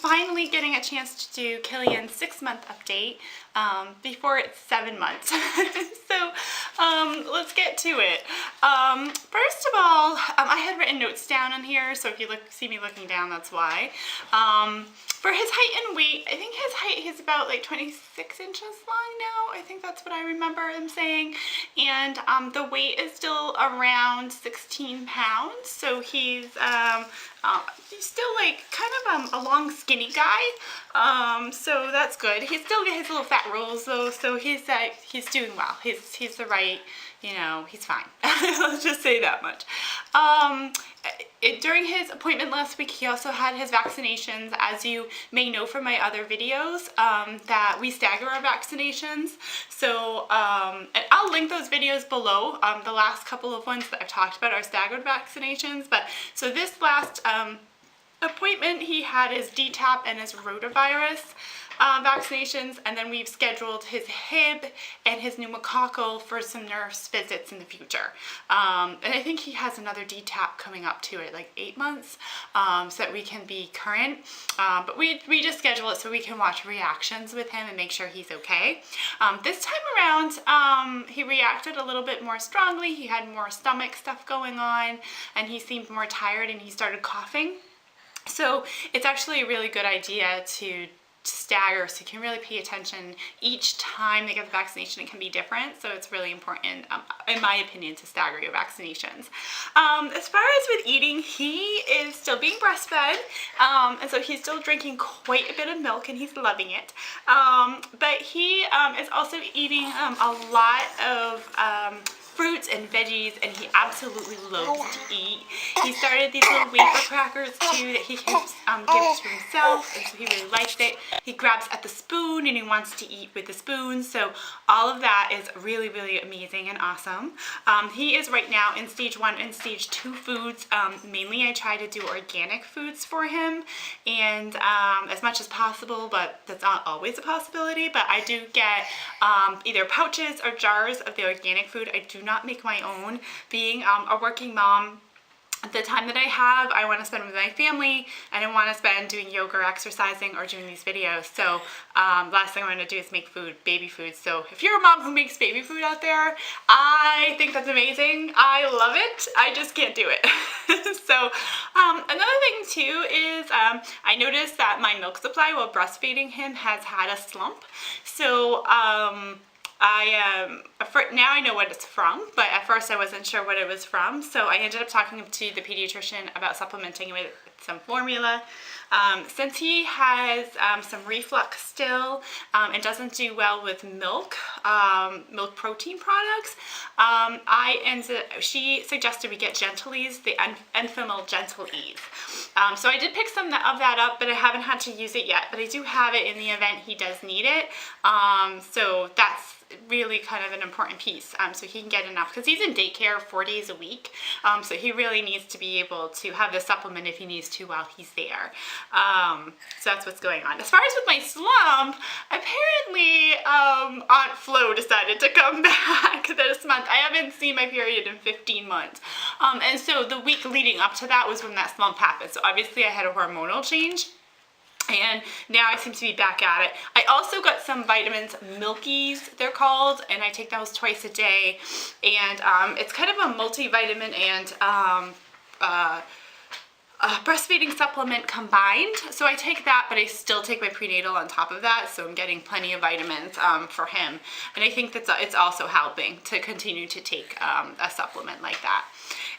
finally getting a chance to do Killian's 6-month update before it's 7 months. So let's get to it. First of all, I had written notes down on here, so if you see me looking down, that's why. For his height and weight, I think his height, he's about like 26 inches long now. I think that's what I remember him saying. And the weight is still around 16 pounds. So he's still like kind of a long skinny guy. So that's good. He still gets his little fat rolls though. So he's doing well. He's the right, you know, he's fine. Let's just say that much. During his appointment last week, he also had his vaccinations. As you may know from my other videos, that we stagger our vaccinations. So, and I'll link those videos below. The last couple of ones that I've talked about are staggered vaccinations. But so this last appointment, he had his DTaP and his rotavirus vaccinations, and then we've scheduled his Hib and his pneumococcal for some nurse visits in the future. And I think he has another DTaP coming up too at like 8 months, so that we can be current. But we just schedule it so we can watch reactions with him and make sure he's okay. This time around, he reacted a little bit more strongly. He had more stomach stuff going on, and he seemed more tired, and he started coughing. So it's actually a really good idea to stagger, so you can really pay attention each time they get the vaccination. It can be different, so it's really important, in my opinion, to stagger your vaccinations. As far as with eating, he is still being breastfed, and so he's still drinking quite a bit of milk, and he's loving it. But he is also eating a lot of fruits and veggies, and he absolutely loves to eat. He started these little wafer crackers too that he can give to himself, and so he really likes it. He grabs at the spoon and he wants to eat with the spoon, so all of that is really, really amazing and awesome. He is right now in stage 1 and stage 2 foods. Mainly I try to do organic foods for him, and as much as possible, but that's not always a possibility, but I do get either pouches or jars of the organic food. I do not make my own. Being a working mom, the time that I have, I want to spend with my family, and I want to spend doing yoga or exercising or doing these videos. So last thing I want to do is make food, baby food. So if you're a mom who makes baby food out there, I think that's amazing. I love it. I just can't do it. So another thing too is I noticed that my milk supply while breastfeeding him has had a slump. So now I know what it's from, but at first I wasn't sure what it was from, so I ended up talking to the pediatrician about supplementing with some formula. Since he has some reflux still and doesn't do well with milk protein products, she suggested we get Gentle-Ease, the Enfamil Gentle-Ease. So I did pick some of that up, but I haven't had to use it yet, but I do have it in the event he does need it. So that's really kind of an important piece, so he can get enough, because he's in daycare 4 days a week, so he really needs to be able to have the supplement if he needs to while he's there. So that's what's going on. As far as with my slump, apparently Aunt Flo decided to come back this month. I haven't seen my period in 15 months, and so the week leading up to that was when that slump happened. So obviously I had a hormonal change, and now I seem to be back at it. I also got some vitamins, Milkies they're called, and I take those twice a day, and it's kind of a multivitamin and breastfeeding supplement combined. So I take that, but I still take my prenatal on top of that, so I'm getting plenty of vitamins for him, and I think that it's also helping to continue to take a supplement like that.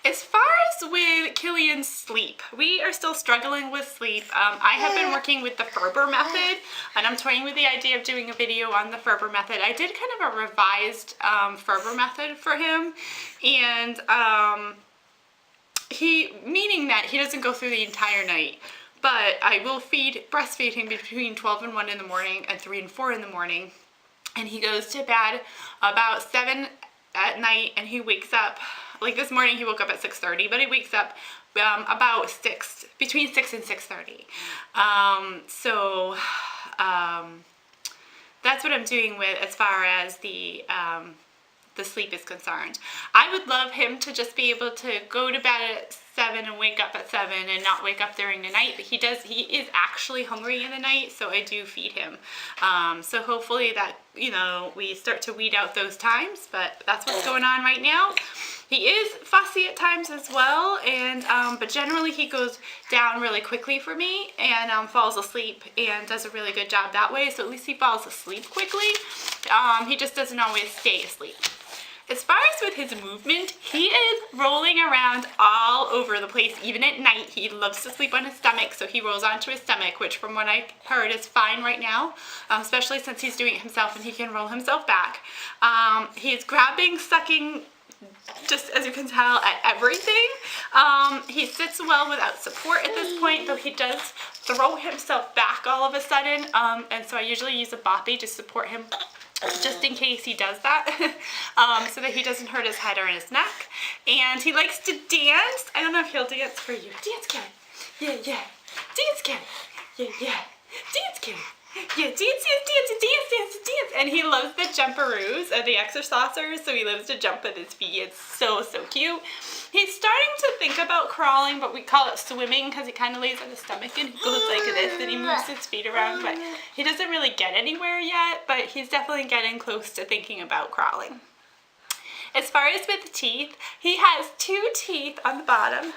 As far as with Killian's sleep, we are still struggling with sleep. I have been working with the Ferber method, and I'm toying with the idea of doing a video on the Ferber method. I did kind of a revised Ferber method for him, and meaning that he doesn't go through the entire night, but I will breastfeed him between 12 and 1 in the morning and 3 and 4 in the morning, and he goes to bed about 7 at night, and he wakes up, like this morning he woke up at 6:30, but he wakes up about between 6 and 6:30. So that's what I'm doing with as far as the sleep is concerned. I would love him to just be able to go to bed at 7 and wake up at 7 and not wake up during the night, but he is actually hungry in the night, so I do feed him. So hopefully that, you know, we start to weed out those times, but that's what's going on right now. He is fussy at times as well, and but generally he goes down really quickly for me and falls asleep and does a really good job that way, so at least he falls asleep quickly. He just doesn't always stay asleep. As far as with his movement, he is rolling around all over the place, even at night. He loves to sleep on his stomach, so he rolls onto his stomach, which from what I heard is fine right now, especially since he's doing it himself and he can roll himself back. He's grabbing, sucking, just as you can tell, at everything. He sits well without support at this point, though he does throw himself back all of a sudden, and so I usually use a boppy to support him just in case he does that, so that he doesn't hurt his head or his neck. And he likes to dance. I don't know if he'll dance for you. Dance, Kenny. Yeah, yeah. Dance, Kenny. Yeah, yeah. Dance, Kenny. Yeah, dance, dance, dance, dance, dance, dance. And he loves the jumperoos and the exercisers, so he loves to jump with his feet. It's so, so cute. He's starting to think about crawling, but we call it swimming because he kind of lays on his stomach and he goes like this and he moves his feet around, but he doesn't really get anywhere yet, but he's definitely getting close to thinking about crawling. As far as with the teeth, he has 2 teeth on the bottom.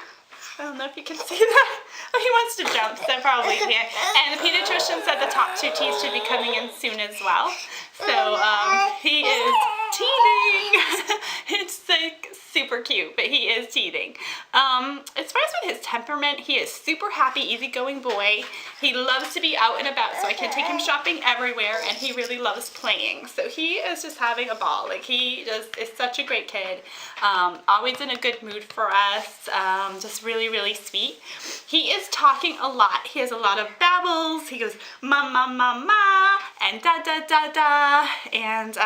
I don't know if you can see that. Oh, he wants to jump, so probably can't. And the pediatrician said the top 2 teeth should be coming in soon as well. So he is teething. It's like super cute, but he is teething. As far as with his temperament, he is super happy, easygoing boy. He loves to be out and about, so I can take him shopping everywhere, and he really loves playing. So he is just having a ball. Like, he just is such a great kid. Always in a good mood for us. Just really, really sweet. He is talking a lot. He has a lot of babbles. He goes ma ma ma ma and da da da da, and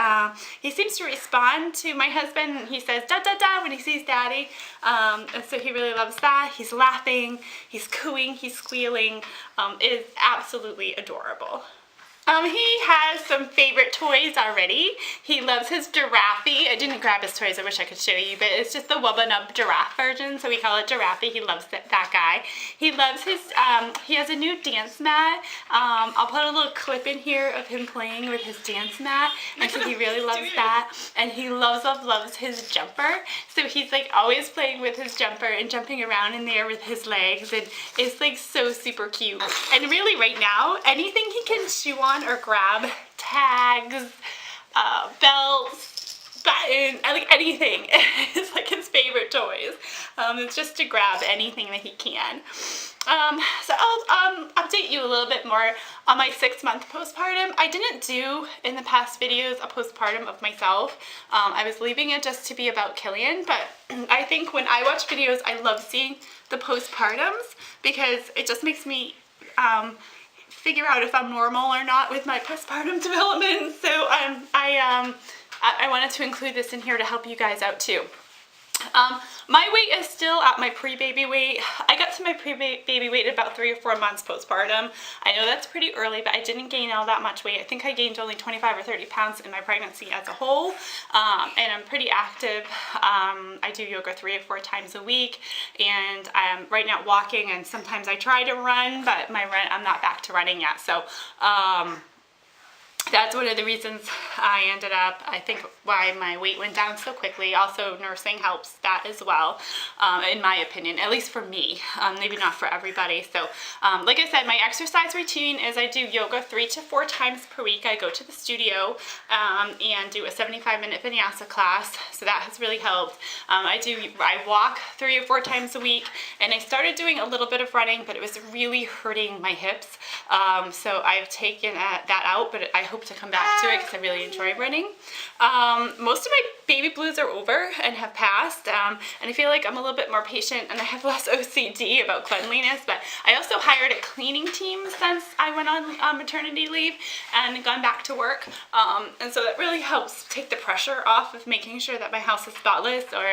he seems to respond to my husband. He says da da da when he sees Daddy, and so he really loves that. He's laughing, he's cooing, he's squealing. It is absolutely adorable. He has some favorite toys already. He loves his giraffe. I didn't grab his toys, I wish I could show you, but it's just the Wubba Nub giraffe version, so we call it Giraffe. He loves that guy. He loves his, he has a new dance mat. I'll put a little clip in here of him playing with his dance mat, and so he really loves that. And he loves his jumper, so he's like always playing with his jumper and jumping around in there with his legs, and it's like so super cute. And really right now, anything he can chew on or grab, tags, belts, buttons, like anything. It's like his favorite toys. It's just to grab anything that he can. So I'll update you a little bit more on my 6-month postpartum. I didn't do in the past videos a postpartum of myself. I was leaving it just to be about Killian, but I think when I watch videos, I love seeing the postpartums because it just makes me figure out if I'm normal or not with my postpartum development. So I wanted to include this in here to help you guys out too. My weight is still at my pre-baby weight. I got to my pre-baby weight about 3 or 4 months postpartum. I know that's pretty early, but I didn't gain all that much weight. I think I gained only 25 or 30 pounds in my pregnancy as a whole, and I'm pretty active. I do yoga 3 or 4 times a week, and I'm right now walking, and sometimes I try to run, but I'm not back to running yet. So that's one of the reasons I ended up, I think, why my weight went down so quickly. Also, nursing helps that as well, in my opinion, at least for me, maybe not for everybody. So, like I said, my exercise routine is I do yoga 3 to 4 times per week. I go to the studio and do a 75-minute vinyasa class, so that has really helped. I walk 3 or 4 times a week, and I started doing a little bit of running, but it was really hurting my hips, so I've taken that out, but I hope to come back to it because I really enjoy running. Most of my baby blues are over and have passed, and I feel like I'm a little bit more patient and I have less OCD about cleanliness, but I also hired a cleaning team since I went on maternity leave and gone back to work, and so that really helps take the pressure off of making sure that my house is spotless or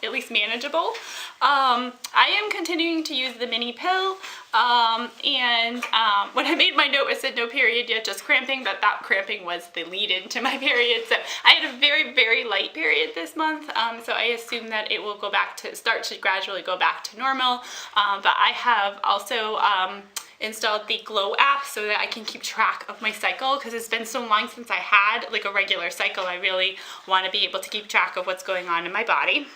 at least manageable. I am continuing to use the mini pill, and when I made my note, it said no period yet, just cramping, but that cramping was the lead into my period. So I had a very, very light period this month, so I assume that it will start to gradually go back to normal. But I have also installed the Glow app so that I can keep track of my cycle, because it's been so long since I had like a regular cycle. I really want to be able to keep track of what's going on in my body.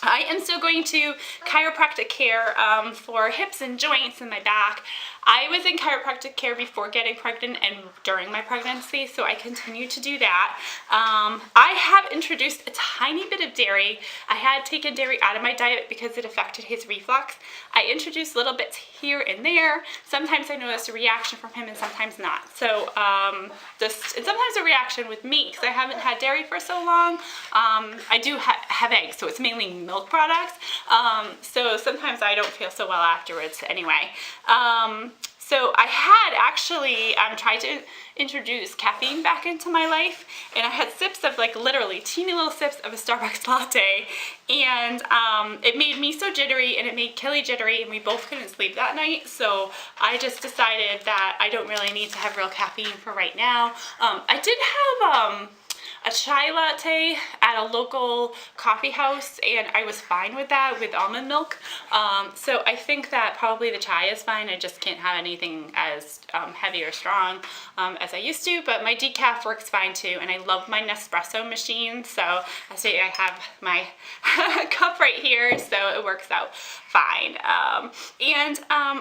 I am still going to chiropractic care for hips and joints in my back. I was in chiropractic care before getting pregnant and during my pregnancy, so I continue to do that. I have introduced a tiny bit of dairy. I had taken dairy out of my diet because it affected his reflux. I introduced little bits here and there. Sometimes I notice a reaction from him and sometimes not. So and sometimes a reaction with me because I haven't had dairy for so long. I do have eggs, so it's mainly milk products. So sometimes I don't feel so well afterwards anyway. So I had actually tried to introduce caffeine back into my life, and I had sips of like literally teeny little sips of a Starbucks latte, and it made me so jittery and it made Kelly jittery, and we both couldn't sleep that night. So I just decided that I don't really need to have real caffeine for right now. I did have a chai latte at a local coffee house, and I was fine with that with almond milk. So I think that probably the chai is fine. I just can't have anything as heavy or strong as I used to, but my decaf works fine too, and I love my Nespresso machine. So I say I have my cup right here, so it works out fine.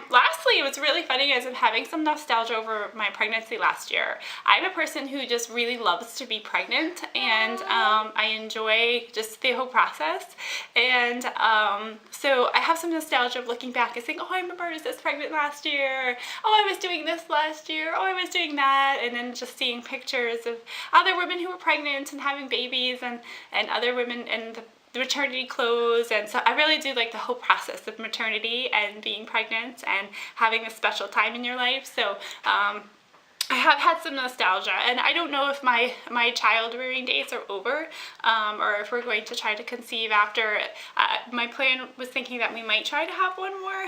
Lastly, it was really funny as I'm having some nostalgia over my pregnancy last year. I'm a person who just really loves to be pregnant, and I enjoy just the whole process. And so I have some nostalgia of looking back and saying, oh, I remember I was this pregnant last year. Oh, I was doing this last year. Oh, I was doing that. And then just seeing pictures of other women who were pregnant and having babies, and other women in the maternity clothes. And so I really do like the whole process of maternity and being pregnant and having a special time in your life. So I have had some nostalgia, and I don't know if my child rearing days are over, or if we're going to try to conceive after. My plan was thinking that we might try to have one more,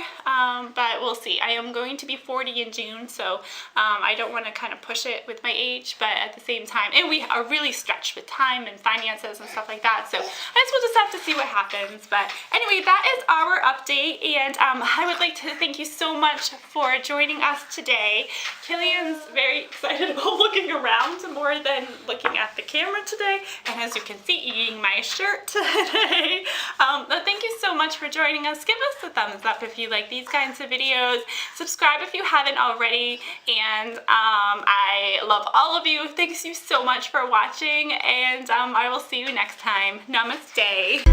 but we'll see. I am going to be 40 in June, so I don't want to kind of push it with my age, but at the same time, and we are really stretched with time and finances and stuff like that, so I guess we'll just have to see what happens. But anyway, that is our update, and I would like to thank you so much for joining us today. Killian's very excited about looking around more than looking at the camera today, and as you can see, eating my shirt today. But thank you so much for joining us. Give us a thumbs up if you like these kinds of videos. Subscribe if you haven't already, and I love all of you. Thanks you so much for watching, and I will see you next time. Namaste.